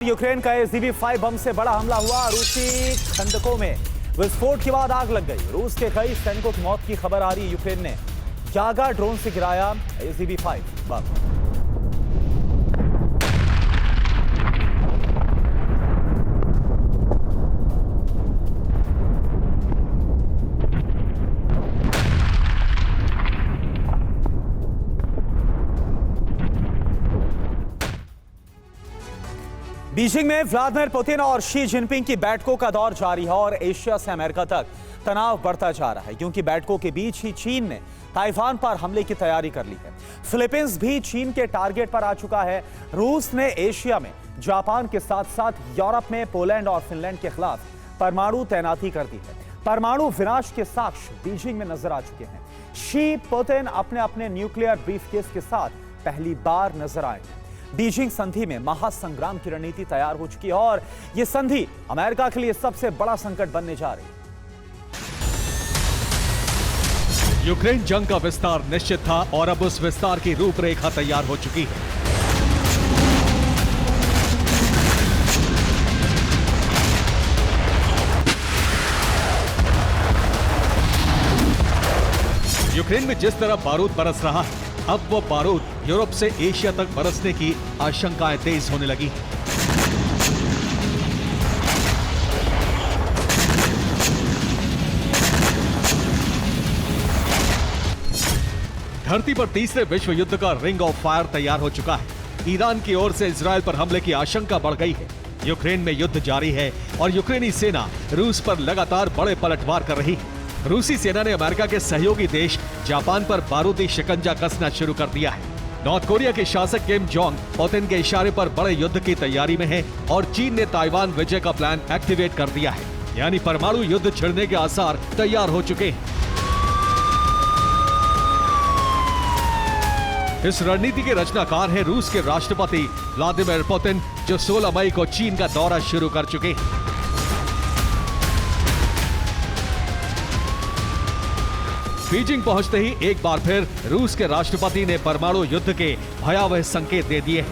Ukraine का SDB-5 बम से बड़ा हमला हुआ। रूसी खंडकों में विस्फोट के बाद आग लग गई। रूस के कई सैनिकों की मौत की खबर आ रही है। यूक्रेन ने जागा ड्रोन से गिराया SDB-5 बम। बीजिंग में व्लादिमीर पुतिन और शी जिनपिंग की बैठकों का दौर जारी है और एशिया से अमेरिका तक तनाव बढ़ता जा रहा है, क्योंकि बैठकों के बीच ही चीन ने ताइवान पर हमले की तैयारी कर ली है। फिलीपींस भी चीन के टारगेट पर आ चुका है। रूस ने एशिया में जापान के साथ साथ यूरोप में पोलैंड और फिनलैंड के खिलाफ परमाणु तैनाती कर दी है। परमाणु विनाश के साक्ष्य बीजिंग में नजर आ चुके हैं। शी पुतिन अपने अपने न्यूक्लियर ब्रीफकेस के साथ पहली बार नजर आए हैं। बीजिंग संधि में महासंग्राम की रणनीति तैयार हो चुकी है और यह संधि अमेरिका के लिए सबसे बड़ा संकट बनने जा रही है। यूक्रेन जंग का विस्तार निश्चित था और अब उस विस्तार की रूपरेखा तैयार हो चुकी है। यूक्रेन में जिस तरह बारूद बरस रहा है, अब वो बारूद यूरोप से एशिया तक बरसने की आशंकाएं तेज होने लगी। धरती पर तीसरे विश्व युद्ध का रिंग ऑफ फायर तैयार हो चुका है। ईरान की ओर से इजरायल पर हमले की आशंका बढ़ गई है। यूक्रेन में युद्ध जारी है और यूक्रेनी सेना रूस पर लगातार बड़े पलटवार कर रही है। रूसी सेना ने अमेरिका के सहयोगी देश जापान पर बारूदी शिकंजा कसना शुरू कर दिया है। नॉर्थ कोरिया के शासक किम जोंग पुतिन के इशारे पर बड़े युद्ध की तैयारी में है और चीन ने ताइवान विजय का प्लान एक्टिवेट कर दिया है, यानी परमाणु युद्ध छिड़ने के आसार तैयार हो चुके हैं। इस रणनीति के रचनाकार हैं रूस के राष्ट्रपति व्लादिमीर पुतिन, जो 16 मई को चीन का दौरा शुरू कर चुके हैं। बीजिंग पहुंचते ही एक बार फिर रूस के राष्ट्रपति ने परमाणु युद्ध के भयावह संकेत दे दिए।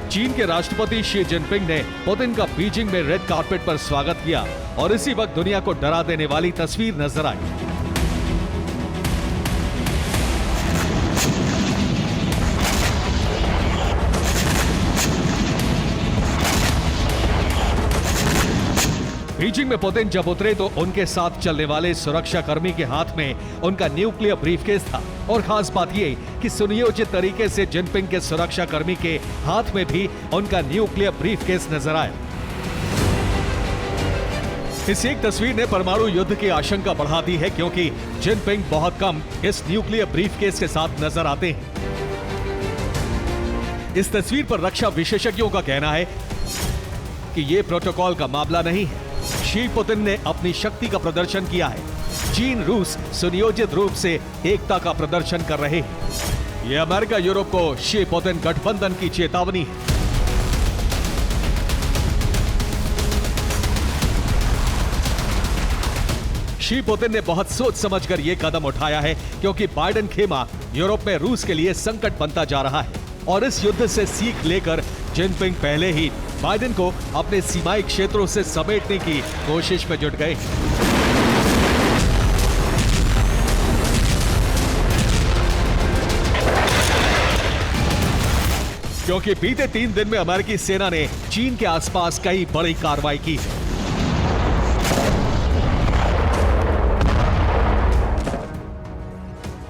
चीन के राष्ट्रपति शी जिनपिंग ने पुतिन का बीजिंग में रेड कार्पेट पर स्वागत किया और इसी वक्त दुनिया को डरा देने वाली तस्वीर नजर आई। बीजिंग में पुतिन जब उतरे तो उनके साथ चलने वाले सुरक्षा कर्मी के हाथ में उनका न्यूक्लियर ब्रीफकेस था और खास बात ये कि सुनियोजित तरीके से जिनपिंग के सुरक्षा कर्मी के हाथ में भी उनका न्यूक्लियर ब्रीफकेस नजर आया। इस एक तस्वीर ने परमाणु युद्ध की आशंका बढ़ा दी है, क्योंकि जिनपिंग बहुत कम इस न्यूक्लियर ब्रीफकेस के साथ नजर आते हैं। इस तस्वीर पर रक्षा विशेषज्ञों का कहना है कि यह प्रोटोकॉल का मामला नहीं है। शी पुतिन ने अपनी शक्ति का प्रदर्शन किया है। चीन रूस सुनियोजित रूप से एकता का प्रदर्शन कर रहे हैं। यह अमेरिका यूरोप को शी पुतिन गठबंधन की चेतावनी है। शी पुतिन ने बहुत सोच समझकर यह कदम उठाया है, क्योंकि बाइडेन खेमा यूरोप में रूस के लिए संकट बनता जा रहा है और इस युद्ध से सीख लेकर जिनपिंग पहले ही बाइडेन को अपने सीमाई क्षेत्रों से समेटने की कोशिश में जुट गए। क्योंकि बीते 3 दिन में अमेरिकी सेना ने चीन के आसपास कई बड़ी कार्रवाई की है।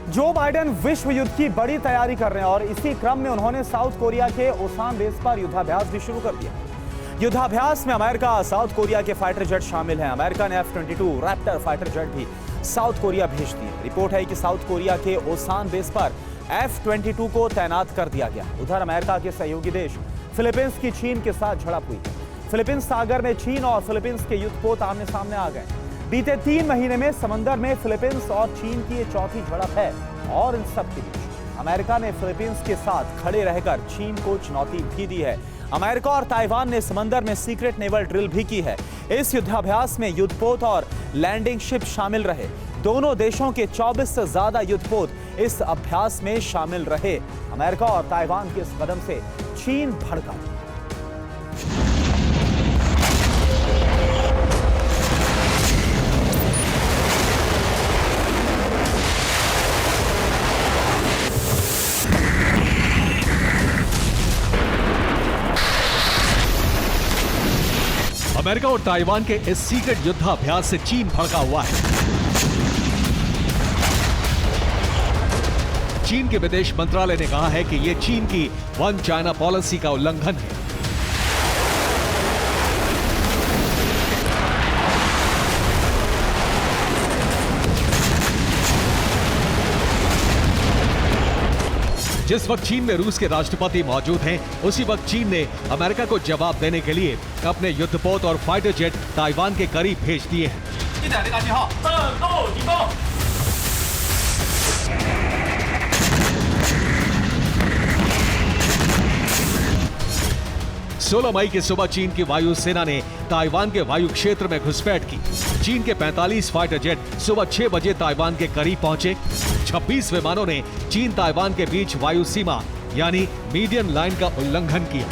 जो बाइडेन विश्व युद्ध की बड़ी तैयारी कर रहे हैं और इसी क्रम में उन्होंने साउथ कोरिया के ओसान बेस पर युद्धाभ्यास भी शुरू कर दिया। युद्धाभ्यास में अमेरिका, साउथ कोरिया के फाइटर जेट शामिल हैं। अमेरिका ने F-22 रैप्टर फाइटर जेट भी साउथ कोरिया भेज दिए। रिपोर्ट है कि साउथ कोरिया के ओसान बेस पर F-22 को तैनात कर दिया गया। उधर अमेरिका के सहयोगी देश फिलीपींस की चीन के साथ झड़प हुई। फिलीपींस सागर में चीन और फिलीपींस के युद्धपोत आमने सामने आ गए। बीते 3 महीने में समंदर में फिलीपींस और चीन की ये चौथी झड़प है और इन सब के बीच अमेरिका ने फिलीपींस के साथ खड़े रहकर चीन को चुनौती भी दी है। अमेरिका और ताइवान ने समंदर में सीक्रेट नेवल ड्रिल भी की है। इस युद्धाभ्यास में युद्धपोत और लैंडिंग शिप शामिल रहे। दोनों देशों के 24 से ज्यादा युद्धपोत इस अभ्यास में शामिल रहे। अमेरिका और ताइवान के इस कदम से चीन भड़का। अमेरिका और ताइवान के इस सीक्रेट युद्धाभ्यास से चीन भड़का हुआ है। चीन के विदेश मंत्रालय ने कहा है कि यह चीन की वन चाइना पॉलिसी का उल्लंघन है। जिस वक्त चीन में रूस के राष्ट्रपति मौजूद हैं, उसी वक्त चीन ने अमेरिका को जवाब देने के लिए अपने युद्धपोत और फाइटर जेट ताइवान के करीब भेज दिए हैं। 16 मई की सुबह चीन की वायुसेना ने ताइवान के वायु क्षेत्र में घुसपैठ की। चीन के 45 फाइटर जेट सुबह 6 बजे ताइवान के करीब पहुंचे। 26 विमानों ने चीन ताइवान के बीच वायु सीमा यानी मीडियन लाइन का उल्लंघन किया।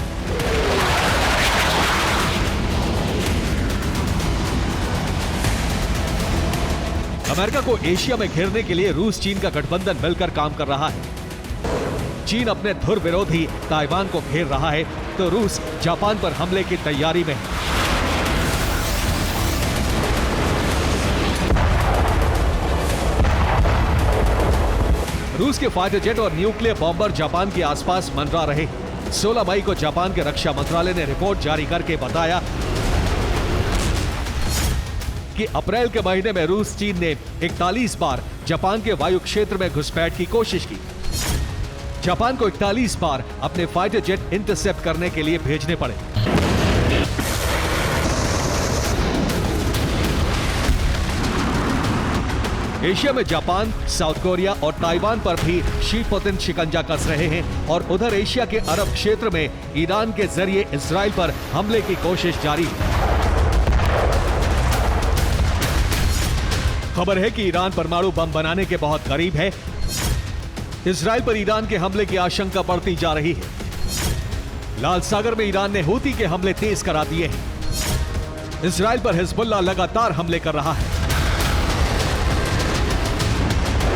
अमेरिका को एशिया में घेरने के लिए रूस चीन का गठबंधन मिलकर काम कर रहा है। चीन अपने धुर विरोधी ताइवान को घेर रहा है तो रूस जापान पर हमले की तैयारी में है। रूस के फाइटर जेट और न्यूक्लियर बॉम्बर जापान के आसपास मंडरा रहे। 16 मई को जापान के रक्षा मंत्रालय ने रिपोर्ट जारी करके बताया कि अप्रैल के महीने में रूस चीन ने 41 बार जापान के वायु क्षेत्र में घुसपैठ की कोशिश की। जापान को 41 बार अपने फाइटर जेट इंटरसेप्ट करने के लिए भेजने पड़े। एशिया में जापान, साउथ कोरिया और ताइवान पर भी शी पुतिन शिकंजा कस रहे हैं और उधर एशिया के अरब क्षेत्र में ईरान के जरिए इजराइल पर हमले की कोशिश जारी है। खबर है कि ईरान परमाणु बम बनाने के बहुत करीब है। इजराइल पर ईरान के हमले की आशंका बढ़ती जा रही है। लाल सागर में ईरान ने हूती के हमले तेज करा दिए हैं। इजराइल पर हिजबुल्लाह लगातार हमले कर रहा है।